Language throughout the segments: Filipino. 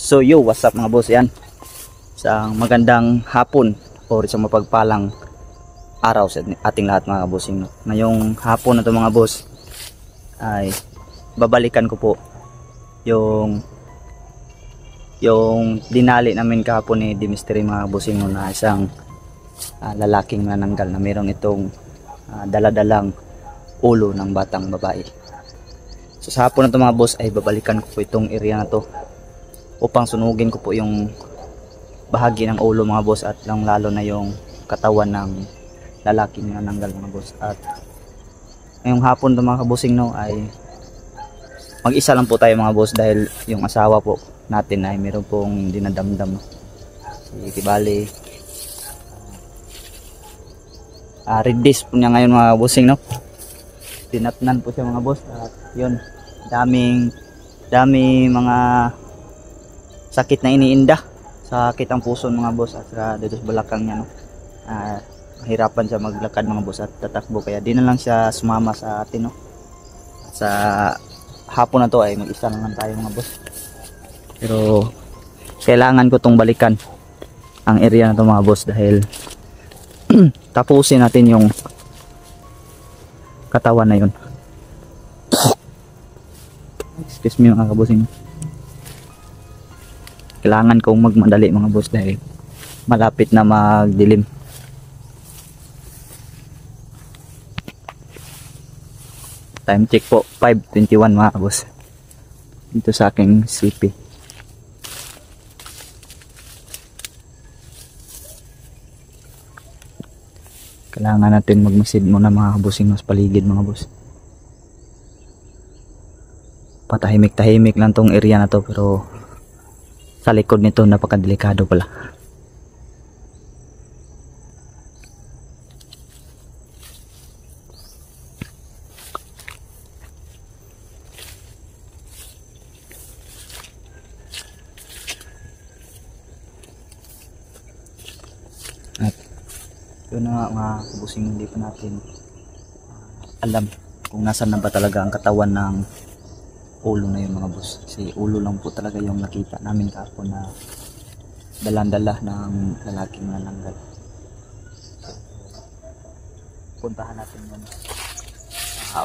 So yo, what's up mga boss? Yan, isang magandang hapon o isang mapagpalang araw sa ating lahat mga bossing, no? Ngayong hapon na to mga boss ay babalikan ko po yung dinali namin kahapon ni The Mystery mga bossing, no, na isang lalaking nananggal na mayroong itong daladalang ulo ng batang babae. So sa hapon na to mga boss ay babalikan ko po itong area na to upang sunugin ko po yung bahagi ng ulo mga boss, at lalo na yung katawan ng lalaking nananggal mga boss. At ngayong hapon to mga kabusing, no, ay mag-isa lang po tayo mga boss dahil yung asawa po natin ay meron pong dinadamdam, si Bali red days po niya ngayon mga busing, no. Dinatnan po siya mga boss, at yun, daming mga sakit na iniinda, sakit ang puso mga boss, at dito sa balakang niya, no. Mahirapan siya maglakad mga boss at tatakbo, kaya di na lang siya sumama sa atin, no. Sa hapon na to ay mag-isa naman tayo mga boss, pero kailangan ko tong balikan ang area na to mga boss dahil tapusin natin yung katawan na yun. Excuse me mga kabusing, kailangan kong magmadali mga boss dahil malapit na magdilim. Time check po 5:21 mga boss dito sa aking CP. Kailangan natin magmasid muna mga kabusing sa paligid mga boss. Patahimik-tahimik lang tong area na to, pero sa likod nito napakadelikado pala. At yun na nga mga kabusing, hindi pa natin alam kung nasan na ba talaga ang katawan ng ulo na yun mga boss. Kasi ulo lang po talaga yung nakita namin kahapon na dalandala ng lalaking nananggal. Puntahan natin yun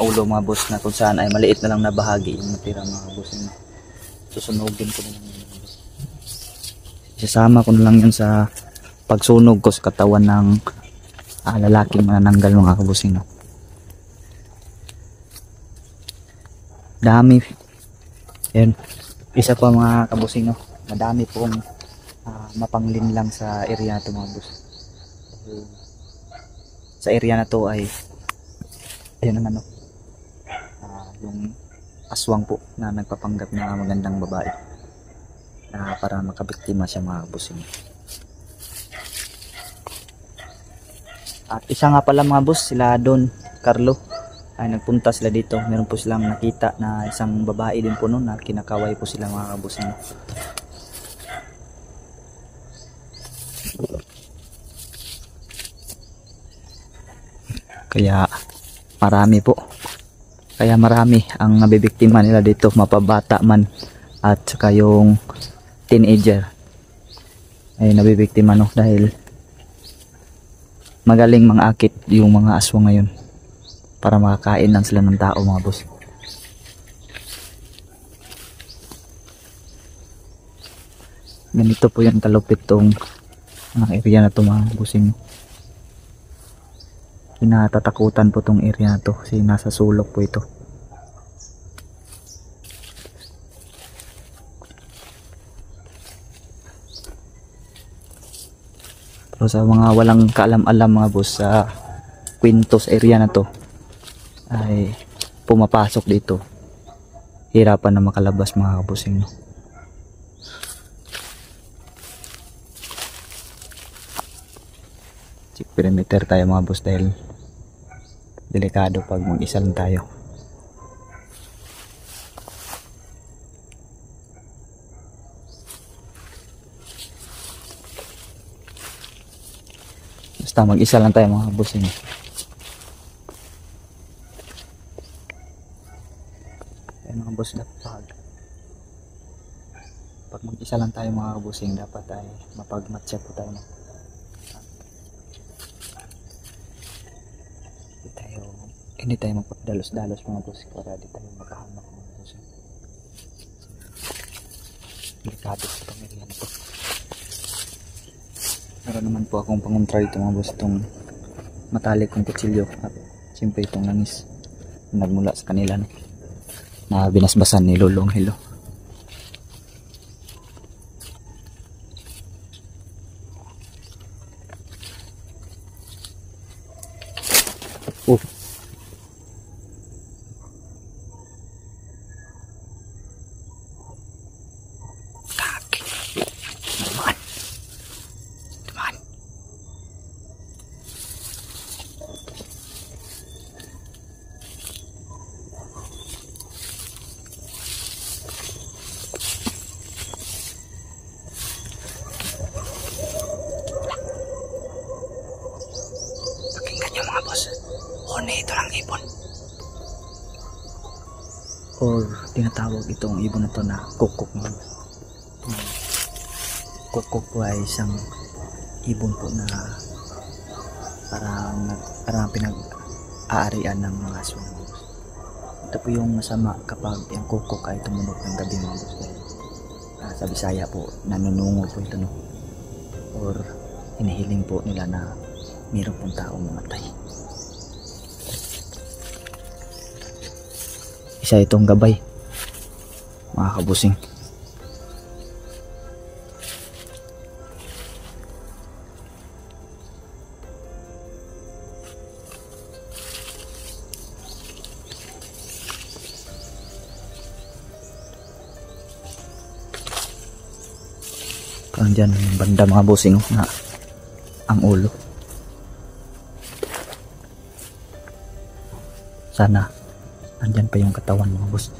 ulo mga boss, na kung saan ay maliit na lang na bahagi yung natira mga boss. Susunugin ko na lang yun mga boss. Isasama ko na lang yun sa pagsunog ko sa katawan ng lalaking nananggal mga kabusing, no. Dami. Yan, isa pa mga kabusing, no, madami pong mapanglin lang sa area na to mga boss. Sa area na to ay ayun naman, no, yung aswang po na nagpapanggap na magandang babae na para makabiktima siya mga kabusing. At isa nga pala mga boss, sila Don Carlo ay nagpunta sila dito. Meron po silang nakita na isang babae din po noon na kinakaway po sila mga kabusing. Kaya marami po. Kaya marami ang nabibiktima nila dito, mapabata man at saka yung teenager ay nabibiktima, no, dahil magaling mga akit yung mga aswang ngayon para makakain lang sila ng tao mga boss. Ganito po yung kalupit tong area na to mga bossing. Kinatatakutan po tong area na to kasi nasa sulok po ito. Pero sa mga walang kaalam-alam mga boss, sa Quintos area na to ay pumapasok dito, hirapan na makalabas mga kabusing, no. Check perimeter tayo mga boss dahil delikado pag mag-isa lang tayo. Basta mag-isa lang tayo mga bossing. Ayan mga boss, lapag. pag mag-isa lang tayo mga kabusing, dapat ay mapagmatcha po tayo na. Hindi tayo magpagdalos-dalos mga kabusing para di tayo makahamak mga kabusing. Delikado sa pamilya na to. Meron naman po akong pangontra dito mga boss, itong matalik kong kutsilyo at siyempre itong langis nagmula sa kanila, no, na binasbasan ni Lolong Hilo. Oh, kaki naman, naman. Pakinggan nyo mga boss, hone ito lang ibon, or tinatawag itong ibon na to na kukuk mga boss. Kukuk po ay isang ibon po na parang pinag-aarian ng mga aso mga boss. Ito po yung masama kapag yung kukuk ay tumunog ng gabi mga boss, dahil sa Bisaya po nanunungo po ito, no, or hinihiling po nila na mayroon pong taong mamatay. Isa itong gabay mga kabusing. Parang dyan banda mga busing na ang ulo. Sana andyan pa yung katawan mga boss.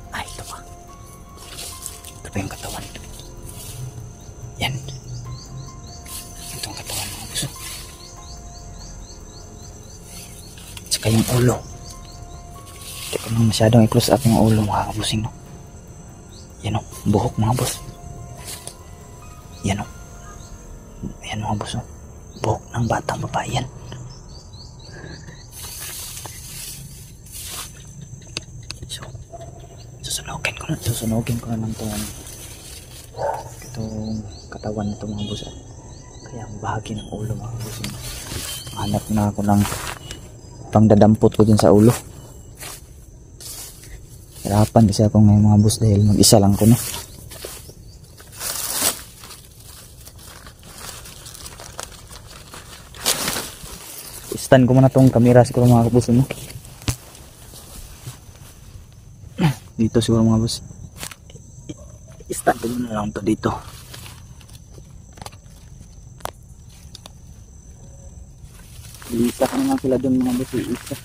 Ay, ito pa. Ito pa yung katawan. Yan. Ito ang katawan mga boss. Tsaka yung ulo. Hindi ko nang masyadong i-close up yung ulo mga kabusing, no. Yan o, buhok mga boss. Yan o. Ayan mga boss, buhok ng batang babae yan. So, susunogin ko na lang itong katawan nito mga boss. Kaya ang bahagi ng ulo mga boss. Hanap na ako ng pangdadampot ko din sa ulo. Hirapan kasi ako ngayon mga boss dahil mag-isa lang ko, no. Stand ko muna tong camera siguro mga kabus, no? Dito siguro mga boss. Stand ko muna lang to dito. Isa ka naman sila dun mga boss. Isa.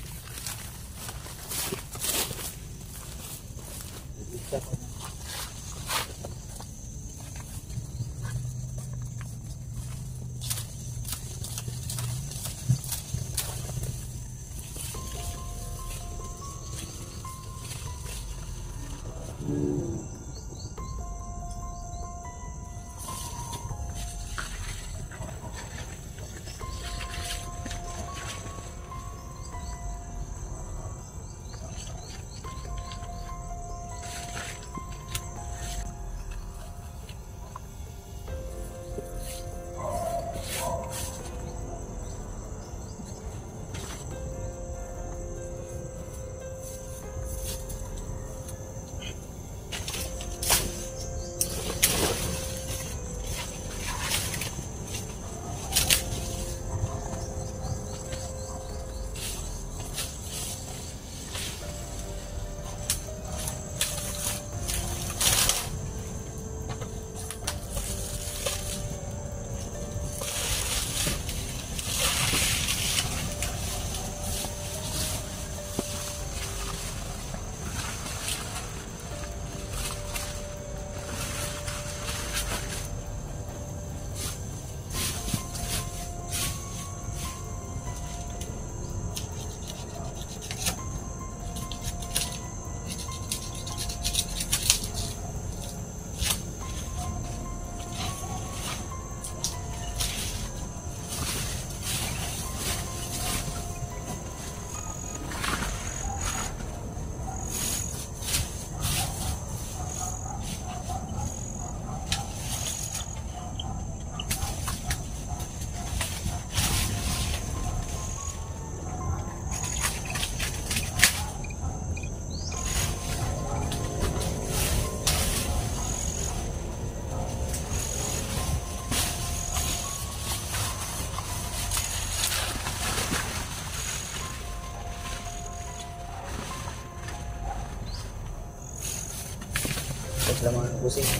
sila mga busing.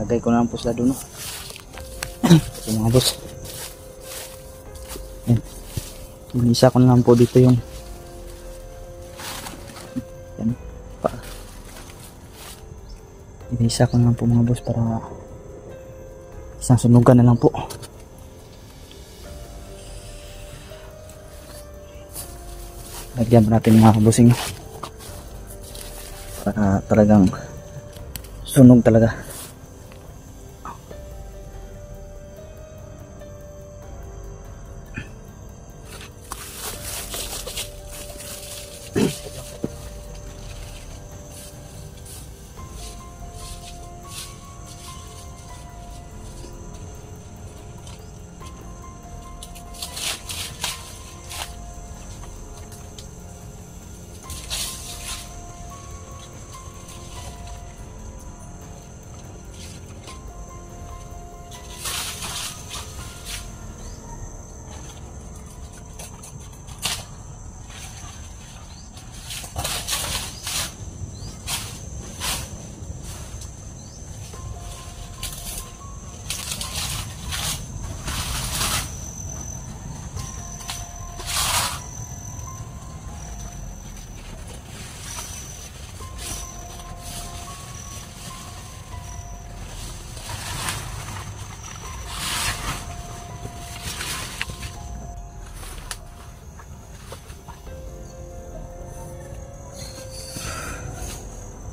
Lagay ko na lang po sila doon, no? Ito mga boss. Yan. Inisa ko na lang po dito yung yan pa. Inisa ko na lang po mga boss para isang sunugan na lang po. Lagyan pa natin mga busing para talagang sunog talaga.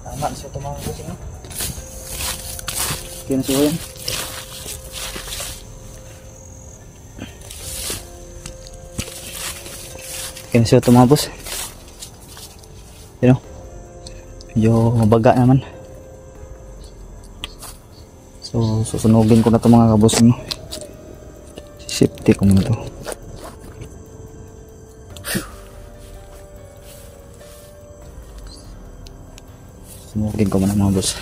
Tama na siya ito mga busing, no? Kaya na siya yan. Kaya na siya ito mga boss. Yun, no? Medyo mabaga naman. So susunugin ko na ito mga kabusing, no? Safety ko muna ito. Sunugin ko muna mga boss.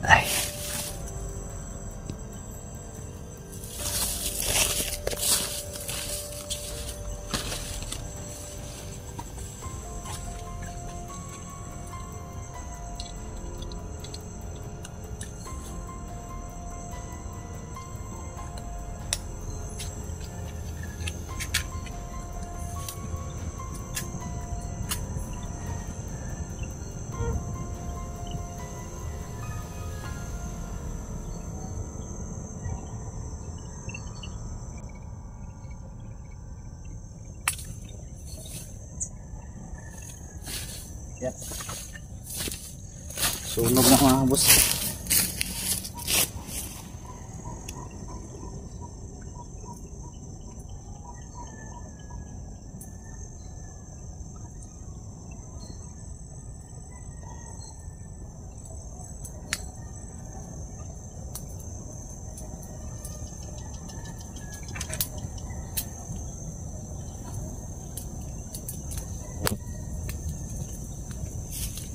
Ay. Yan. Sunog na mga boss.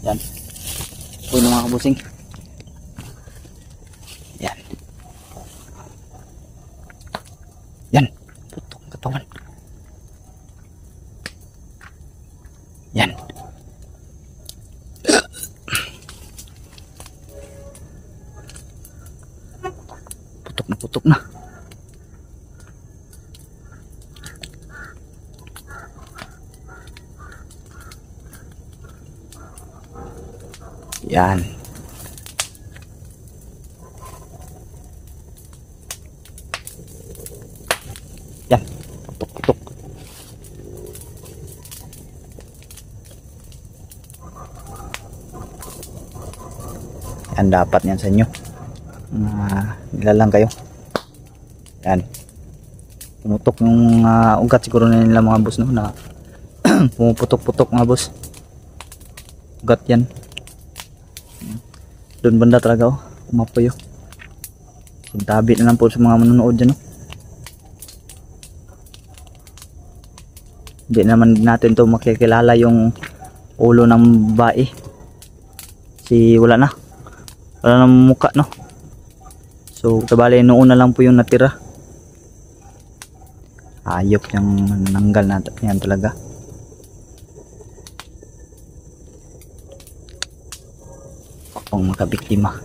Yan. Uy na mga kabusing. Yan. Yan. Putok ang katawan. Yan. Putok na putok na. Yan. Yan. Putok-putok. Yan dapat yan sa inyo. Nilalang kayo. Yan. Pumutok yung ugat siguro na nila mga boss, no, na pumuputok-putok mga boss. Ugat yan. Doon banda talaga, oh, kumapoy, oh. Tabi na lang po sa mga manonood dyan, oh. Hindi naman natin to makikilala yung ulo ng babae. Wala na mukha, no. So tabali noon na lang po yung natira. Ayop yung nanggal na yan talaga. pang makabiktima.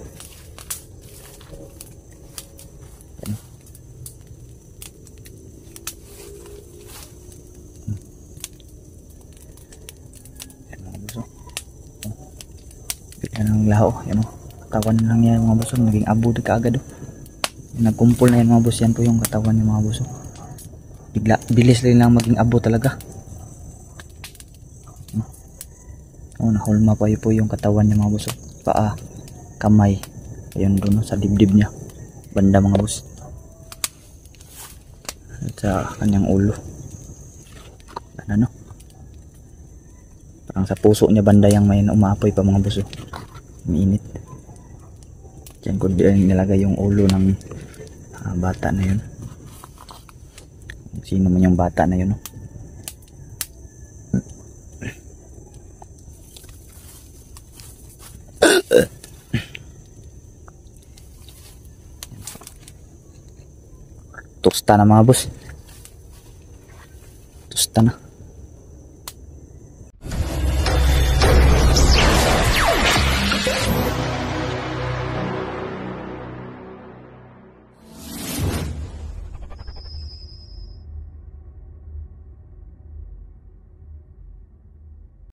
Yan. Yan mga buso. Bigla ng laho. Yan o. Katawan lang yan mga buso. Naging abo na kaagad o. Nagkumpul na yan mga buso. Yan po yung katawan niya mga buso. Bigla, bilis rin lang maging abo talaga. Nahulma pa po yung katawan niya mga buso. Paa, kamay, ayun doon sa dibdib niya, banda mga bus, at sa kanyang ulo, ano, parang sa puso niya banda yung may umaapoy pa mga buso, umiinit. Diyan ko nilagay yung ulo ng bata na yun. Sino man yung bata na yun, no? Tusta na mga boss. Tusta na.